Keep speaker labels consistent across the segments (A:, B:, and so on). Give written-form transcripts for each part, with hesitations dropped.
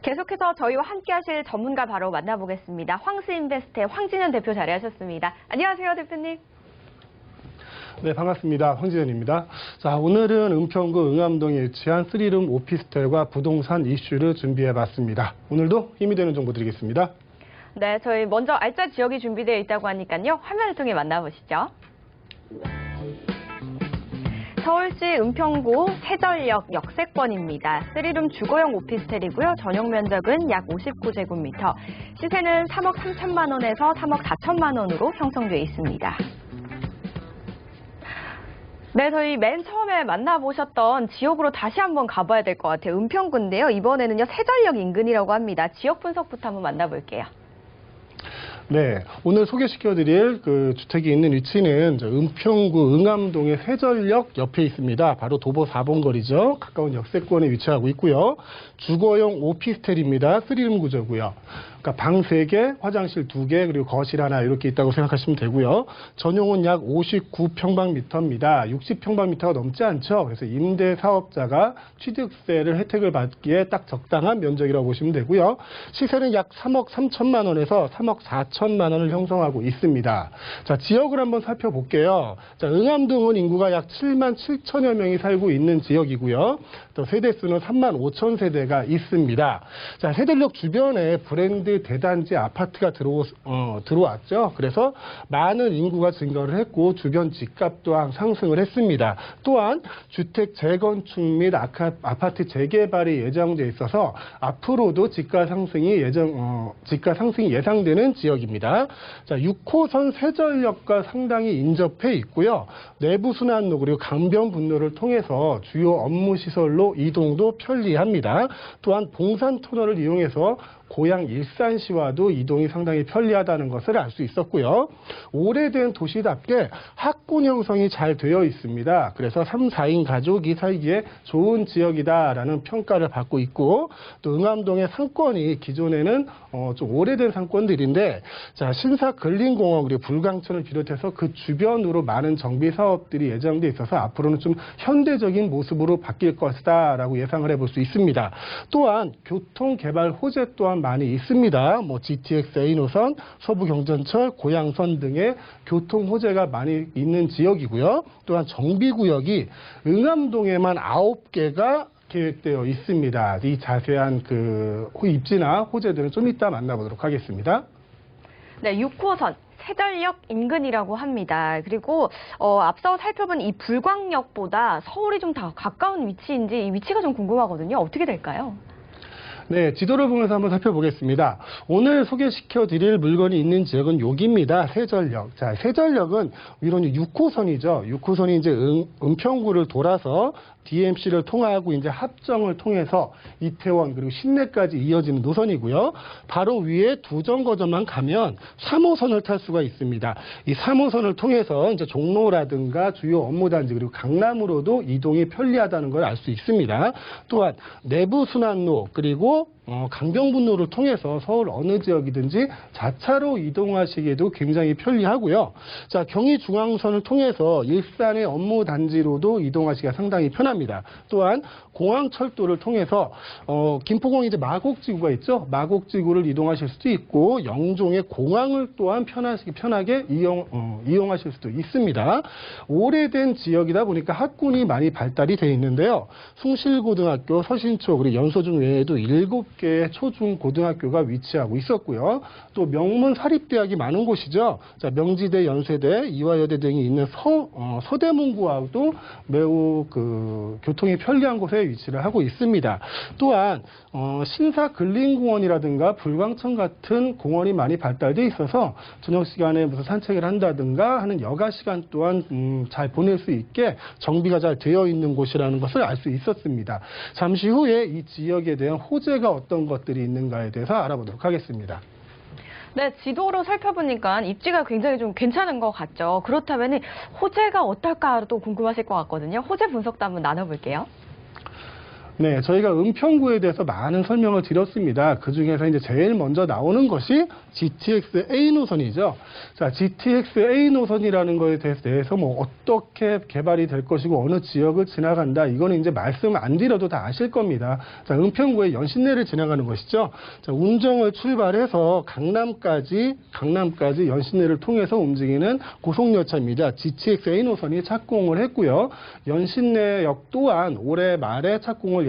A: 계속해서 저희와 함께하실 전문가 바로 만나보겠습니다. 황스인베스트의 황진현 대표 자리하셨습니다. 안녕하세요, 대표님.
B: 네, 반갑습니다. 황진현입니다. 자, 오늘은 은평구 응암동에 위치한 3룸 오피스텔과 부동산 이슈를 준비해봤습니다. 오늘도 힘이 되는 정보 드리겠습니다.
A: 네, 저희 먼저 알짜 지역이 준비되어 있다고 하니까요. 화면을 통해 만나보시죠. 서울시 은평구 세전역 역세권입니다. 3룸 주거용 오피스텔이고요. 전용 면적은 약 59제곱미터. 시세는 3억 3천만 원에서 3억 4천만 원으로 형성되어 있습니다. 네, 저희 맨 처음에 만나보셨던 지역으로 다시 한번 가봐야 될 것 같아요. 은평구인데요. 이번에는요, 세전역 인근이라고 합니다. 지역 분석부터 한번 만나볼게요.
B: 네, 오늘 소개시켜드릴 그 주택이 있는 위치는 은평구 응암동의 세전역 옆에 있습니다. 바로 도보 4번 거리죠. 가까운 역세권에 위치하고 있고요. 주거용 오피스텔입니다. 3룸 구조고요. 그러니까 방 3개, 화장실 2개, 그리고 거실 하나 이렇게 있다고 생각하시면 되고요. 전용은 약 59평방미터입니다. 60평방미터가 넘지 않죠. 그래서 임대 사업자가 취득세를 혜택을 받기에 딱 적당한 면적이라고 보시면 되고요. 시세는 약 3억 3천만 원에서 3억 4천만 원을 형성하고 있습니다. 자, 지역을 한번 살펴볼게요. 자, 응암동은 인구가 약 7만 7천여 명이 살고 있는 지역이고요. 또 세대수는 3만 5천 세대가 있습니다. 자, 세전역 주변에 브랜드 대단지 아파트가 들어왔죠. 그래서 많은 인구가 증가를 했고 주변 집값 또한 상승을 했습니다. 또한 주택 재건축 및 아파트 재개발이 예정돼 있어서 앞으로도 집가 상승이 예상되는 지역입니다. 자, 6호선 세전역과 상당히 인접해 있고요. 내부 순환로 그리고 강변 분로를 통해서 주요 업무 시설로 이동도 편리합니다. 또한 봉산 터널을 이용해서 고향 일산시와도 이동이 상당히 편리하다는 것을 알 수 있었고요. 오래된 도시답게 학군 형성이 잘 되어 있습니다. 그래서 3, 4인 가족이 살기에 좋은 지역이다라는 평가를 받고 있고, 또 응암동의 상권이 기존에는 좀 오래된 상권들인데, 자, 신사 근린공원 그리고 불광천을 비롯해서 그 주변으로 많은 정비 사업들이 예정돼 있어서 앞으로는 좀 현대적인 모습으로 바뀔 것이다라고 예상을 해볼 수 있습니다. 또한 교통 개발 호재 또한 많이 있습니다. 뭐 GTX A노선, 서부경전철, 고양선 등의 교통 호재가 많이 있는 지역이고요. 또한 정비구역이 응암동에만 9개가 계획되어 있습니다. 이 자세한 그 입지나 호재들은 좀 이따 만나보도록 하겠습니다.
A: 네, 6호선. 세전역 인근이라고 합니다. 그리고 앞서 살펴본 이 불광역보다 서울이 좀 더 가까운 위치인지 이 위치가 좀 궁금하거든요. 어떻게 될까요?
B: 네, 지도를 보면서 한번 살펴보겠습니다. 오늘 소개시켜드릴 물건이 있는 지역은 여기입니다. 세전역. 자, 세전역은 위로는 6호선이죠. 6호선이 이제 은평구를 돌아서 DMC를 통하고 이제 합정을 통해서 이태원 그리고 신내까지 이어지는 노선이고요. 바로 위에 두 정거장만 가면 3호선을 탈 수가 있습니다. 이 3호선을 통해서 이제 종로라든가 주요 업무단지 그리고 강남으로도 이동이 편리하다는 걸 알 수 있습니다. 또한 내부 순환로 그리고 강변분로를 통해서 서울 어느 지역이든지 자차로 이동하시기에도 굉장히 편리하고요. 자, 경의중앙선을 통해서 일산의 업무단지로도 이동하시기가 상당히 편합니다. 또한 공항철도를 통해서 김포공항 이제 마곡지구가 있죠. 마곡지구를 이동하실 수도 있고 영종의 공항을 또한 편하게 이용하실 수도 있습니다. 오래된 지역이다 보니까 학군이 많이 발달이 되어 있는데요. 숭실고등학교, 서신초 그리고 연소중 외에도 7개의 초중 고등학교가 위치하고 있었고요. 또 명문 사립대학이 많은 곳이죠. 자, 명지대, 연세대, 이화여대 등이 있는 서대문구하고도 매우 그 교통이 편리한 곳에 위치를 하고 있습니다. 또한 신사 근린공원이라든가 불광천 같은 공원이 많이 발달되어 있어서 저녁 시간에 무슨 산책을 한다든가 하는 여가 시간 또한 잘 보낼 수 있게 정비가 잘 되어 있는 곳이라는 것을 알 수 있었습니다. 잠시 후에 이 지역에 대한 호재가 어떤 것들이 있는가에 대해서 알아보도록 하겠습니다.
A: 네, 지도로 살펴보니까 입지가 굉장히 좀 괜찮은 것 같죠. 그렇다면 호재가 어떨까도 궁금하실 것 같거든요. 호재 분석도 한번 나눠볼게요.
B: 네, 저희가 은평구에 대해서 많은 설명을 드렸습니다. 그 중에서 이제 제일 먼저 나오는 것이 GTX A 노선이죠. 자, GTX A 노선이라는 거에 대해서 뭐 어떻게 개발이 될 것이고 어느 지역을 지나간다. 이거는 이제 말씀 안 드려도 다 아실 겁니다. 자, 은평구의 연신내를 지나가는 것이죠. 자, 운정을 출발해서 강남까지 연신내를 통해서 움직이는 고속열차입니다. GTX A 노선이 착공을 했고요. 연신내역 또한 올해 말에 착공이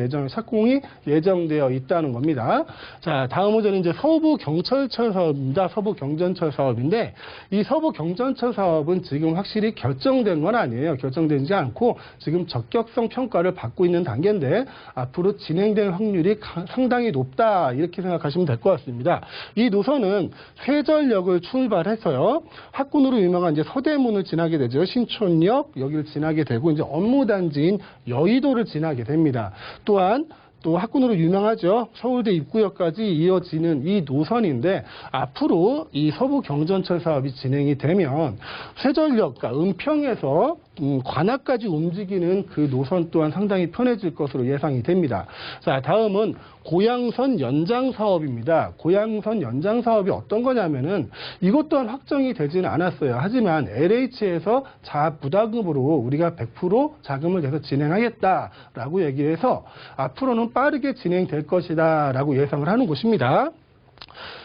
B: 예정되어 있다는 겁니다. 자, 다음 문제는 이제 서부경철철 사업입니다. 서부경전철 사업인데 이 서부경전철 사업은 지금 확실히 결정된 건 아니에요. 결정되지 않고 지금 적격성 평가를 받고 있는 단계인데 앞으로 진행될 확률이 상당히 높다 이렇게 생각하시면 될 것 같습니다. 이 노선은 세전역을 출발해서요. 학군으로 유명한 이제 서대문을 지나게 되죠. 신촌역 여기를 지나게 되고 이제 업무단지인 여의도를 지나게 됩니다. 또한 또 학군으로 유명하죠. 서울대 입구역까지 이어지는 이 노선인데 앞으로 이 서부경전철 사업이 진행이 되면 세전역, 그러니까 은평에서 관악까지 움직이는 그 노선 또한 상당히 편해질 것으로 예상이 됩니다. 자, 다음은 고양선 연장 사업입니다. 고양선 연장 사업이 어떤 거냐면은 이것 또한 확정이 되지는 않았어요. 하지만 LH에서 자부담금으로 우리가 100% 자금을 내서 진행하겠다라고 얘기해서 앞으로는 빠르게 진행될 것이다라고 예상을 하는 곳입니다.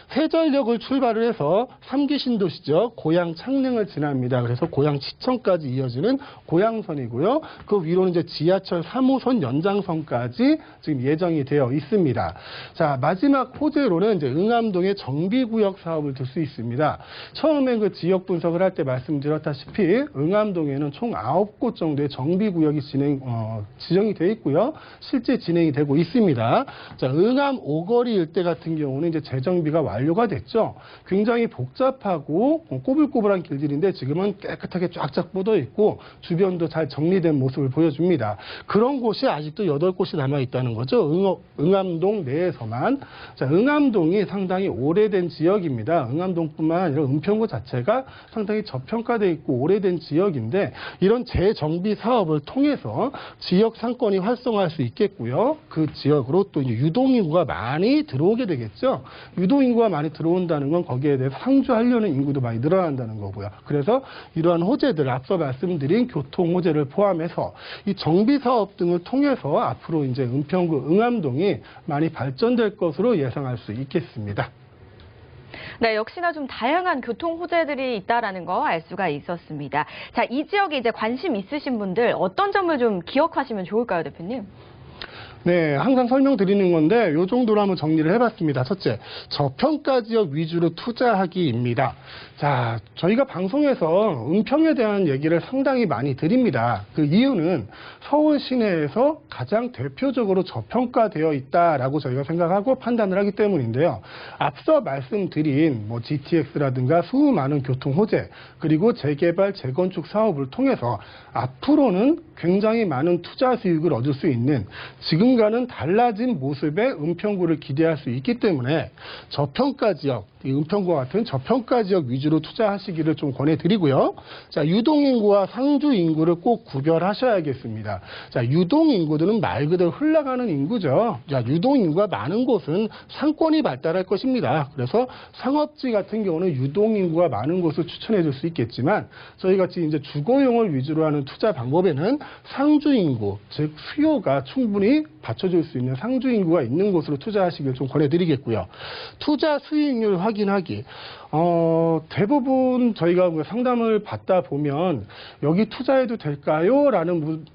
B: 세전역을 출발을 해서 3기 신도시죠. 고양 창릉을 지납니다. 그래서 고양시청까지 이어지는 고양선이고요. 그 위로는 이제 지하철 3호선 연장선까지 지금 예정이 되어 있습니다. 자, 마지막 호재로는 이제 응암동의 정비구역 사업을 들 수 있습니다. 처음에 그 지역 분석을 할 때 말씀드렸다시피 응암동에는 총 9곳 정도의 정비구역이 지정이 되어 있고요. 실제 진행이 되고 있습니다. 자, 응암 오거리 일대 같은 경우는 이제 재정비가 완료가 됐죠. 굉장히 복잡하고 꼬불꼬불한 길들인데 지금은 깨끗하게 쫙쫙 뻗어 있고 주변도 잘 정리된 모습을 보여줍니다. 그런 곳이 아직도 8곳이 남아 있다는 거죠. 응암동 내에서만. 자, 응암동이 상당히 오래된 지역입니다. 응암동뿐만 아니라 은평구 자체가 상당히 저평가되어 있고 오래된 지역인데 이런 재정비 사업을 통해서 지역 상권이 활성화할 수 있겠고요. 그 지역으로 또 유동인구가 많이 들어오게 되겠죠. 유동인구가 많이 들어온다는 건 거기에 대해서 상주하려는 인구도 많이 늘어난다는 거고요. 그래서 이러한 호재들, 앞서 말씀드린 교통 호재를 포함해서 이 정비 사업 등을 통해서 앞으로 이제 은평구 응암동이 많이 발전될 것으로 예상할 수 있겠습니다.
A: 네, 역시나 좀 다양한 교통 호재들이 있다라는 거 알 수가 있었습니다. 자, 이 지역에 이제 관심 있으신 분들 어떤 점을 좀 기억하시면 좋을까요, 대표님?
B: 네, 항상 설명드리는 건데 이 정도로 한번 정리를 해봤습니다. 첫째, 저평가 지역 위주로 투자하기입니다. 자, 저희가 방송에서 은평에 대한 얘기를 상당히 많이 드립니다. 그 이유는 서울 시내에서 가장 대표적으로 저평가되어 있다라고 저희가 생각하고 판단을 하기 때문인데요. 앞서 말씀드린 뭐 GTX라든가 수많은 교통 호재 그리고 재개발, 재건축 사업을 통해서 앞으로는 굉장히 많은 투자 수익을 얻을 수 있는 지금과는 달라진 모습의 은평구를 기대할 수 있기 때문에 저평가 지역, 이 은평구와 같은 저평가 지역 위주로 투자하시기를 좀 권해드리고요. 자, 유동인구와 상주인구를 꼭 구별하셔야겠습니다. 자, 유동인구들은 말 그대로 흘러가는 인구죠. 자, 유동인구가 많은 곳은 상권이 발달할 것입니다. 그래서 상업지 같은 경우는 유동인구가 많은 곳을 추천해 줄 수 있겠지만 저희 같이 이제 주거용을 위주로 하는 투자 방법에는 상주인구, 즉 수요가 충분히 받쳐줄 수 있는 상주인구가 있는 곳으로 투자하시길 좀 권해드리겠고요. 투자 수익률 확인하기. 대부분 저희가 상담을 받다 보면 여기 투자해도 될까요? 라는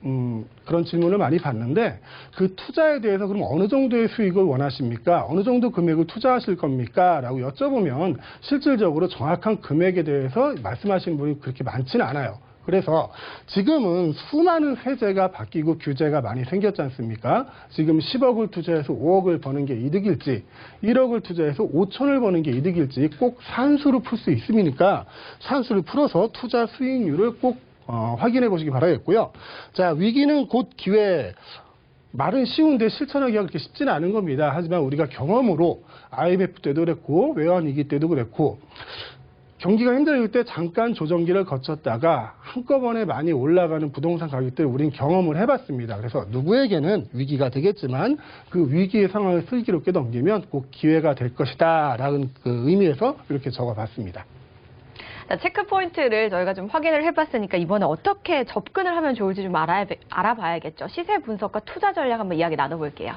B: 그런 질문을 많이 받는데 그 투자에 대해서 그럼 어느 정도의 수익을 원하십니까? 어느 정도 금액을 투자하실 겁니까? 라고 여쭤보면 실질적으로 정확한 금액에 대해서 말씀하시는 분이 그렇게 많지는 않아요. 그래서 지금은 수많은 세제가 바뀌고 규제가 많이 생겼지 않습니까? 지금 10억을 투자해서 5억을 버는 게 이득일지 1억을 투자해서 5천을 버는 게 이득일지 꼭 산수로 풀 수 있으니까 산수를 풀어서 투자 수익률을 꼭 확인해 보시기 바라겠고요. 자, 위기는 곧 기회. 말은 쉬운데 실천하기가 그렇게 쉽지는 않은 겁니다. 하지만 우리가 경험으로 IMF 때도 그랬고 외환위기 때도 그랬고 경기가 힘들 때 잠깐 조정기를 거쳤다가 한꺼번에 많이 올라가는 부동산 가격들을 우린 경험을 해봤습니다. 그래서 누구에게는 위기가 되겠지만 그 위기의 상황을 슬기롭게 넘기면 꼭 기회가 될 것이다 라는 그 의미에서 이렇게 적어봤습니다.
A: 자, 체크 포인트를 저희가 좀 확인을 해봤으니까 이번에 어떻게 접근을 하면 좋을지 좀 알아봐야겠죠. 시세 분석과 투자 전략 한번 이야기 나눠볼게요.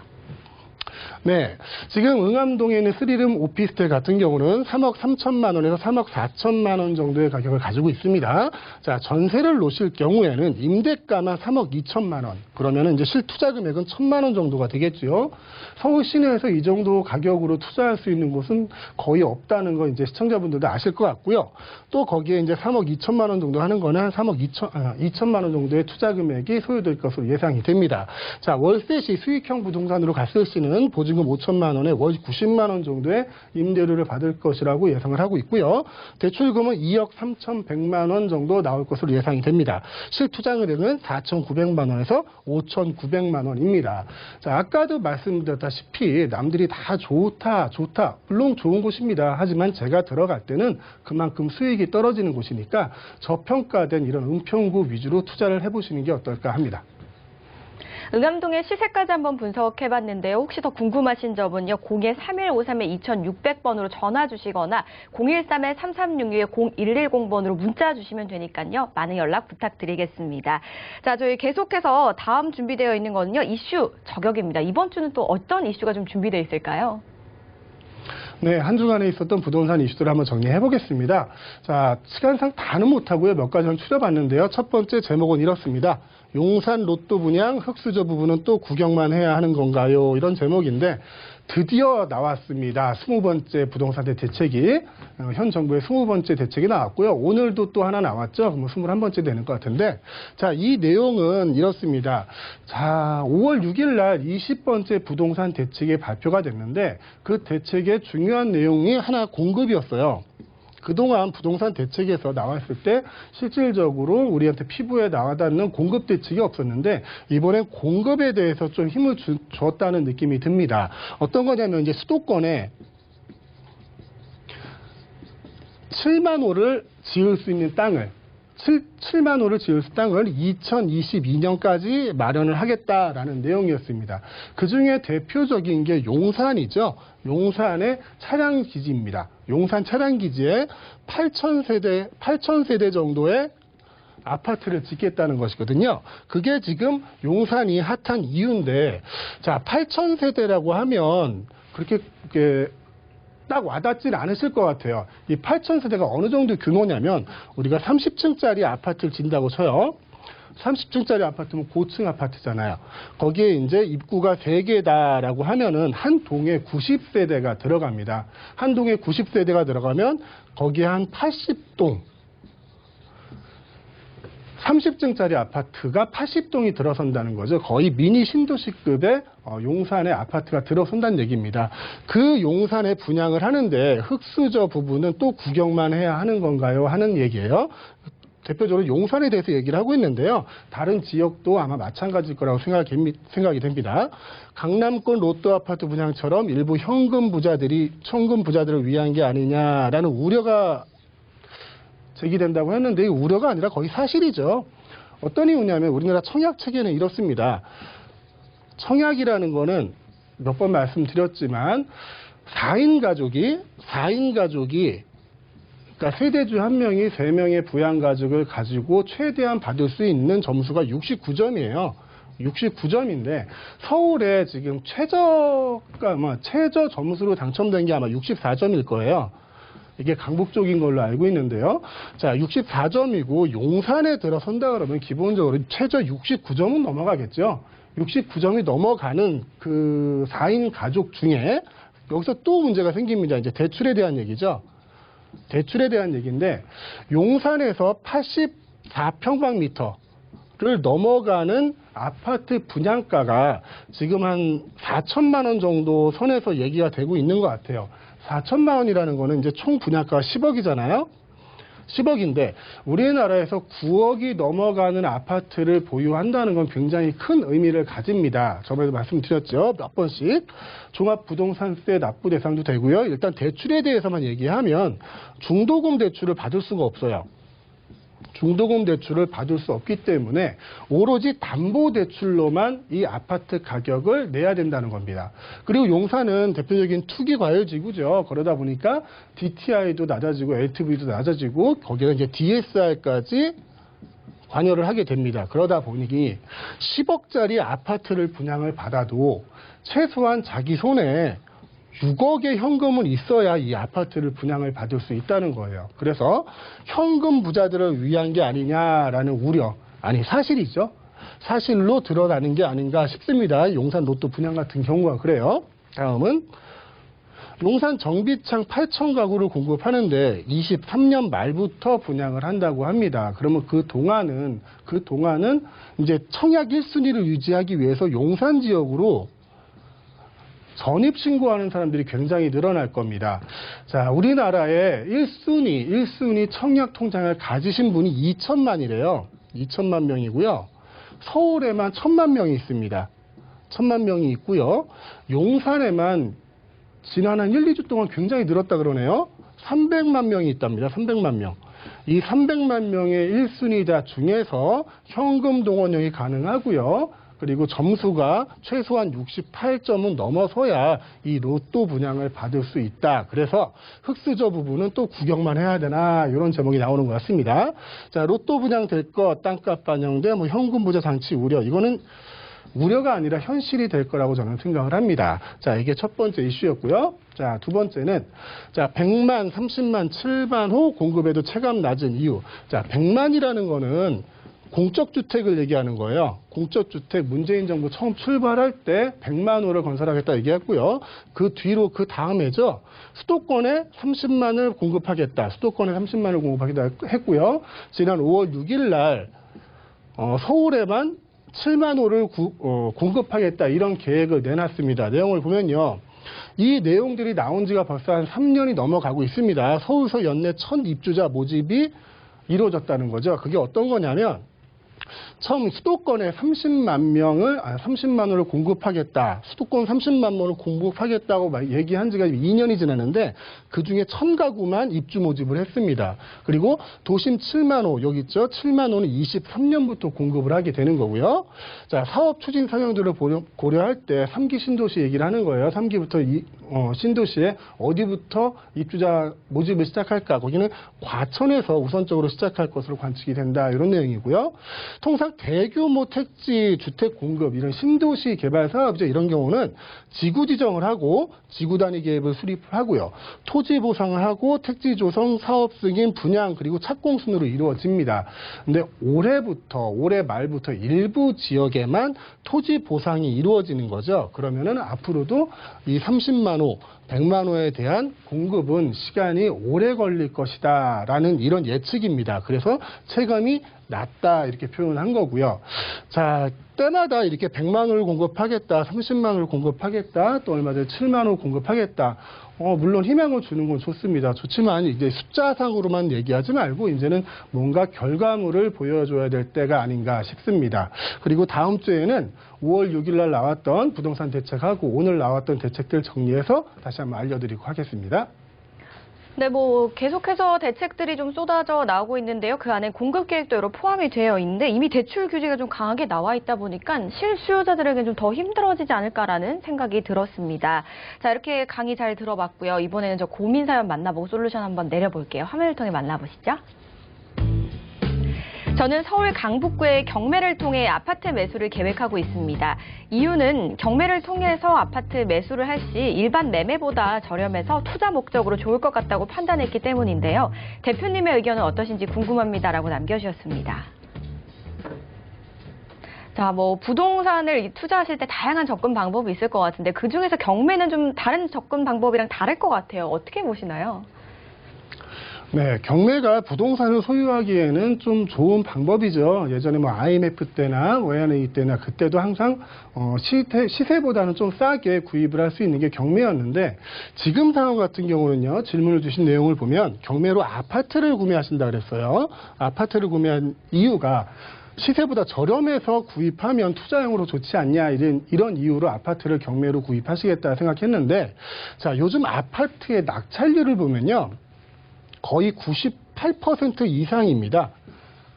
B: 네, 지금 응암동에 있는 스리룸 오피스텔 같은 경우는 3억 3천만 원에서 3억 4천만 원 정도의 가격을 가지고 있습니다. 자, 전세를 놓으실 경우에는 임대가만 3억 2천만 원, 그러면 이제 실투자 금액은 1천만 원 정도가 되겠죠. 서울 시내에서 이 정도 가격으로 투자할 수 있는 곳은 거의 없다는 거 이제 시청자분들도 아실 것 같고요. 또 거기에 이제 3억 2천만 원 정도 하는 거는 한 3억 2천만 원 정도의 투자 금액이 소요될 것으로 예상이 됩니다. 자, 월세 시 수익형 부동산으로 갔을 시는 보증금 5천만 원에 월 90만 원 정도의 임대료를 받을 것이라고 예상을 하고 있고요. 대출금은 2억 3,100만 원 정도 나올 것으로 예상이 됩니다. 실투자금액은 4,900만 원에서 5,900만 원입니다. 자, 아까도 말씀드렸다시피 남들이 다 좋다. 물론 좋은 곳입니다. 하지만 제가 들어갈 때는 그만큼 수익이 떨어지는 곳이니까 저평가된 이런 은평구 위주로 투자를 해보시는 게 어떨까 합니다.
A: 응암동의 시세까지 한번 분석해봤는데요. 혹시 더 궁금하신 점은요. 010-3153-2600번으로 전화 주시거나 013-3366-0110번으로 문자 주시면 되니까요. 많은 연락 부탁드리겠습니다. 자, 저희 계속해서 다음 준비되어 있는 거는요. 이슈 저격입니다. 이번 주는 또 어떤 이슈가 좀 준비되어 있을까요?
B: 네, 한 주간에 있었던 부동산 이슈들을 한번 정리해 보겠습니다. 자, 시간상 다는 못하고요. 몇 가지는 추려봤는데요. 첫 번째 제목은 이렇습니다. 용산 로또 분양 흑수저 부분은 또 구경만 해야 하는 건가요? 이런 제목인데 드디어 나왔습니다. 20번째 부동산 대책이 현 정부의 20번째 대책이 나왔고요. 오늘도 또 하나 나왔죠. 뭐 21번째 되는 것 같은데 자, 이 내용은 이렇습니다. 자, 5월 6일 날 20번째 부동산 대책이 발표가 됐는데 그 대책의 중요한 내용이 하나 공급이었어요. 그동안 부동산 대책에서 나왔을 때 실질적으로 우리한테 피부에 나와닿는 공급 대책이 없었는데 이번엔 공급에 대해서 좀 힘을 줬다는 느낌이 듭니다. 어떤 거냐면 이제 수도권에 7만 호를 지을 수 있는 땅을 7만 호를 지을 수 땅을 2022년까지 마련을 하겠다라는 내용이었습니다. 그중에 대표적인 게 용산이죠. 용산의 차량기지입니다. 용산 차량기지에 8,000세대 정도의 아파트를 짓겠다는 것이거든요. 그게 지금 용산이 핫한 이유인데, 자, 8,000세대라고 하면 그렇게 딱 와닿지는 않으실 것 같아요. 이 8,000세대가 어느 정도 규모냐면 우리가 30층짜리 아파트를 짓는다고 쳐요. 30층짜리 아파트면 고층 아파트잖아요. 거기에 이제 입구가 3개다라고 하면은 한 동에 90세대가 들어갑니다. 한 동에 90세대가 들어가면 거기에 한 80동 30층짜리 아파트가 80동이 들어선다는 거죠. 거의 미니 신도시급의 용산의 아파트가 들어선다는 얘기입니다. 그 용산에 분양을 하는데 흑수저 부분은 또 구경만 해야 하는 건가요? 하는 얘기예요. 대표적으로 용산에 대해서 얘기를 하고 있는데요. 다른 지역도 아마 마찬가지일 거라고 생각이 됩니다. 강남권 로또 아파트 분양처럼 일부 천금 부자들을 위한 게 아니냐라는 우려가 제기된다고 했는데 이 우려가 아니라 거의 사실이죠. 어떤 이유냐면 우리나라 청약 체계는 이렇습니다. 청약이라는 거는 몇 번 말씀드렸지만 4인 가족이 그러니까 세대주 한 명이 3명의 부양가족을 가지고 최대한 받을 수 있는 점수가 69점이에요. 69점인데 서울에 지금 최저 점수로 당첨된 게 아마 64점일 거예요. 이게 강북 쪽인 걸로 알고 있는데요. 자, 64점이고 용산에 들어선다 그러면 기본적으로 최저 69점은 넘어가겠죠. 69점이 넘어가는 그 4인 가족 중에 여기서 또 문제가 생깁니다. 이제 대출에 대한 얘기죠. 대출에 대한 얘기인데 용산에서 84평방미터를 넘어가는 아파트 분양가가 지금 한 4천만 원 정도 선에서 얘기가 되고 있는 것 같아요. 4천만 원이라는 거는 이제 총 분양가가 10억이잖아요. 10억인데 우리나라에서 9억이 넘어가는 아파트를 보유한다는 건 굉장히 큰 의미를 가집니다. 저번에도 말씀드렸죠. 몇 번씩. 종합부동산세 납부 대상도 되고요. 일단 대출에 대해서만 얘기하면 중도금 대출을 받을 수가 없어요. 중도금 대출을 받을 수 없기 때문에 오로지 담보대출로만 이 아파트 가격을 내야 된다는 겁니다. 그리고 용산은 대표적인 투기과열지구죠. 그러다 보니까 DTI도 낮아지고 LTV도 낮아지고 거기에 이제 DSR까지 관여를 하게 됩니다. 그러다 보니 10억짜리 아파트를 분양을 받아도 최소한 자기 손에 6억의 현금은 있어야 이 아파트를 분양을 받을 수 있다는 거예요. 그래서 현금 부자들을 위한 게 아니냐라는 우려, 아니 사실이죠. 사실로 드러나는 게 아닌가 싶습니다. 용산 로또 분양 같은 경우가 그래요. 다음은 용산 정비창 8천 가구를 공급하는데 23년 말부터 분양을 한다고 합니다. 그러면 그 동안은 이제 청약 1순위를 유지하기 위해서 용산 지역으로 전입 신고하는 사람들이 굉장히 늘어날 겁니다. 자, 우리나라에 1순위 청약 통장을 가지신 분이 2천만이래요. 2천만 명이고요. 서울에만 1,000만 명이 있습니다. 1,000만 명이 있고요. 용산에만 지난 한 1, 2주 동안 굉장히 늘었다 그러네요. 300만 명이 있답니다. 300만 명. 이 300만 명의 1순위자 중에서 현금 동원형이 가능하고요. 그리고 점수가 최소한 68점은 넘어서야 이 로또 분양을 받을 수 있다. 그래서 흑수저 부분은 또 구경만 해야 되나 이런 제목이 나오는 것 같습니다. 자, 로또 분양 될 것, 땅값 반영돼, 현금 부자 장치 우려. 이거는 우려가 아니라 현실이 될 거라고 저는 생각을 합니다. 자, 이게 첫 번째 이슈였고요. 자, 두 번째는 100만, 30만, 7만 호 공급에도 체감 낮은 이유. 자, 100만이라는 거는 공적주택을 얘기하는 거예요. 공적주택 문재인 정부 처음 출발할 때 100만 호를 건설하겠다 얘기했고요. 그 뒤로 그 다음에죠. 수도권에 30만을 공급하겠다. 수도권에 30만을 공급하겠다 했고요. 지난 5월 6일 날 서울에만 7만 호를 공급하겠다 이런 계획을 내놨습니다. 내용을 보면요. 이 내용들이 나온 지가 벌써 한 3년이 넘어가고 있습니다. 서울서 연내 첫 입주자 모집이 이루어졌다는 거죠. 그게 어떤 거냐면 처음 수도권에 30만 호를 공급하겠다. 수도권 30만 호를 공급하겠다고 얘기한 지가 2년이 지났는데 그중에 1,000가구만 입주 모집을 했습니다. 그리고 도심 7만 호, 여기 있죠. 7만 호는 23년부터 공급을 하게 되는 거고요. 자, 사업 추진 사명들을 고려할 때 3기 신도시 얘기를 하는 거예요. 3기부터 신도시에 어디부터 입주자 모집을 시작할까? 거기는 과천에서 우선적으로 시작할 것으로 관측이 된다. 이런 내용이고요. 통상 대규모 택지 주택 공급 이런 신도시 개발 사업이죠. 이런 경우는 지구 지정을 하고 지구 단위 계획을 수립하고요. 토지 보상을 하고 택지 조성, 사업 승인, 분양 그리고 착공 순으로 이루어집니다. 근데 올해 말부터 일부 지역에만 토지 보상이 이루어지는 거죠. 그러면은 앞으로도 이 30만 호, 100만 호에 대한 공급은 시간이 오래 걸릴 것이다 라는 이런 예측입니다. 그래서 체감이 낮다 이렇게 표현한 거고요. 자, 때마다 이렇게 100만 호를 공급하겠다, 30만 호를 공급하겠다, 또 얼마 전에 7만 호 공급하겠다. 물론 희망을 주는 건 좋습니다. 좋지만 이제 숫자상으로만 얘기하지 말고 이제는 뭔가 결과물을 보여줘야 될 때가 아닌가 싶습니다. 그리고 다음 주에는 5월 6일 날 나왔던 부동산 대책하고 오늘 나왔던 대책들 정리해서 다시 한번 알려드리고 하겠습니다.
A: 네, 계속해서 대책들이 좀 쏟아져 나오고 있는데요. 그 안에 공급 계획도 여러 포함이 되어 있는데 이미 대출 규제가 좀 강하게 나와 있다 보니까 실수요자들에게 좀 더 힘들어지지 않을까라는 생각이 들었습니다. 자, 이렇게 강의 잘 들어봤고요. 이번에는 저 고민 사연 만나보고 솔루션 한번 내려볼게요. 화면을 통해 만나보시죠. 저는 서울 강북구의 경매를 통해 아파트 매수를 계획하고 있습니다. 이유는 경매를 통해서 아파트 매수를 할 시 일반 매매보다 저렴해서 투자 목적으로 좋을 것 같다고 판단했기 때문인데요. 대표님의 의견은 어떠신지 궁금합니다라고 남겨주셨습니다. 자, 부동산을 투자하실 때 다양한 접근 방법이 있을 것 같은데 그중에서 경매는 좀 다른 접근 방법이랑 다를 것 같아요. 어떻게 보시나요?
B: 네, 경매가 부동산을 소유하기에는 좀 좋은 방법이죠. 예전에 뭐 IMF 때나 외환위기 때나 그때도 항상 시세보다는 좀 싸게 구입을 할 수 있는 게 경매였는데 지금 상황 같은 경우는요. 질문을 주신 내용을 보면 경매로 아파트를 구매하신다 그랬어요. 아파트를 구매한 이유가 시세보다 저렴해서 구입하면 투자용으로 좋지 않냐 이런 이유로 아파트를 경매로 구입하시겠다 생각했는데 자, 요즘 아파트의 낙찰률을 보면요. 거의 98% 이상입니다.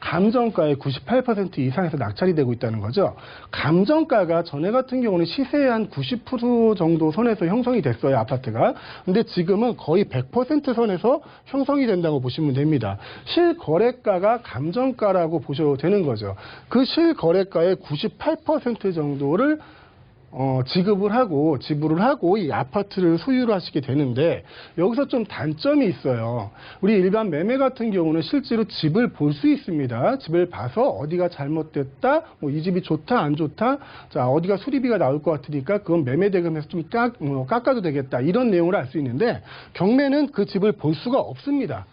B: 감정가의 98% 이상에서 낙찰이 되고 있다는 거죠. 감정가가 전에 같은 경우는 시세의 한 90% 정도 선에서 형성이 됐어요, 아파트가. 근데 지금은 거의 100% 선에서 형성이 된다고 보시면 됩니다. 실거래가가 감정가라고 보셔도 되는 거죠. 그 실거래가의 98% 정도를 지불을 하고 이 아파트를 소유를 하시게 되는데 여기서 좀 단점이 있어요. 우리 일반 매매 같은 경우는 실제로 집을 볼 수 있습니다. 집을 봐서 어디가 잘못됐다, 뭐 이 집이 좋다, 안 좋다, 자, 어디가 수리비가 나올 것 같으니까 그건 매매 대금에서 좀 깎아도 되겠다. 이런 내용을 알 수 있는데 경매는 그 집을 볼 수가 없습니다.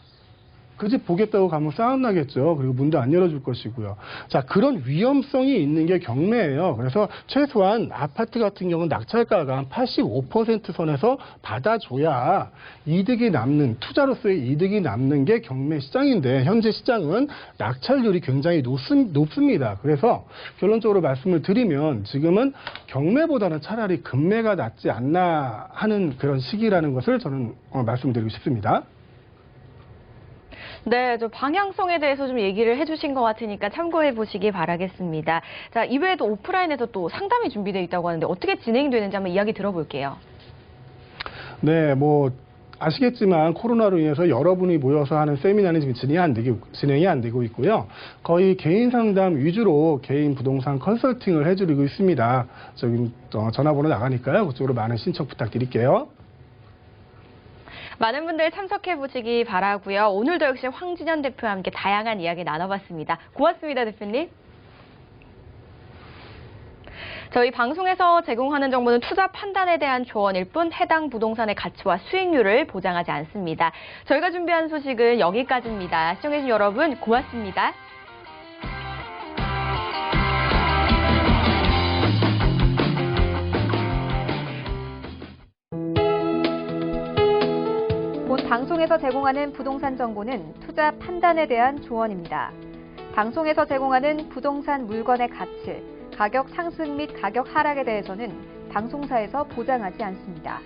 B: 그 집 보겠다고 가면 싸움 나겠죠. 그리고 문도 안 열어줄 것이고요. 자, 그런 위험성이 있는 게 경매예요. 그래서 최소한 아파트 같은 경우는 낙찰가가 한 85% 선에서 받아줘야 이득이 남는, 투자로서의 이득이 남는 게 경매 시장인데 현재 시장은 낙찰률이 굉장히 높습니다. 그래서 결론적으로 말씀을 드리면 지금은 경매보다는 차라리 금매가 낫지 않나 하는 그런 시기라는 것을 저는 말씀드리고 싶습니다.
A: 네, 저 방향성에 대해서 좀 얘기를 해주신 것 같으니까 참고해 보시기 바라겠습니다. 자, 이외에도 오프라인에서 또 상담이 준비되어 있다고 하는데 어떻게 진행되는지 한번 이야기 들어볼게요.
B: 네, 뭐 아시겠지만 코로나로 인해서 여러분이 모여서 하는 세미나는 지금 진행이 안 되고 있고요. 거의 개인 상담 위주로 개인 부동산 컨설팅을 해드리고 있습니다. 저기 전화번호 나가니까요. 그쪽으로 많은 신청 부탁드릴게요.
A: 많은 분들 참석해 보시기 바라고요. 오늘도 역시 황진현 대표와 함께 다양한 이야기 나눠봤습니다. 고맙습니다, 대표님. 저희 방송에서 제공하는 정보는 투자 판단에 대한 조언일 뿐 해당 부동산의 가치와 수익률을 보장하지 않습니다. 저희가 준비한 소식은 여기까지입니다. 시청해주신 여러분 고맙습니다.
C: 본 방송에서 제공하는 부동산 정보는 투자 판단에 대한 조언입니다. 방송에서 제공하는 부동산 물건의 가치, 가격 상승 및 가격 하락에 대해서는 방송사에서 보장하지 않습니다.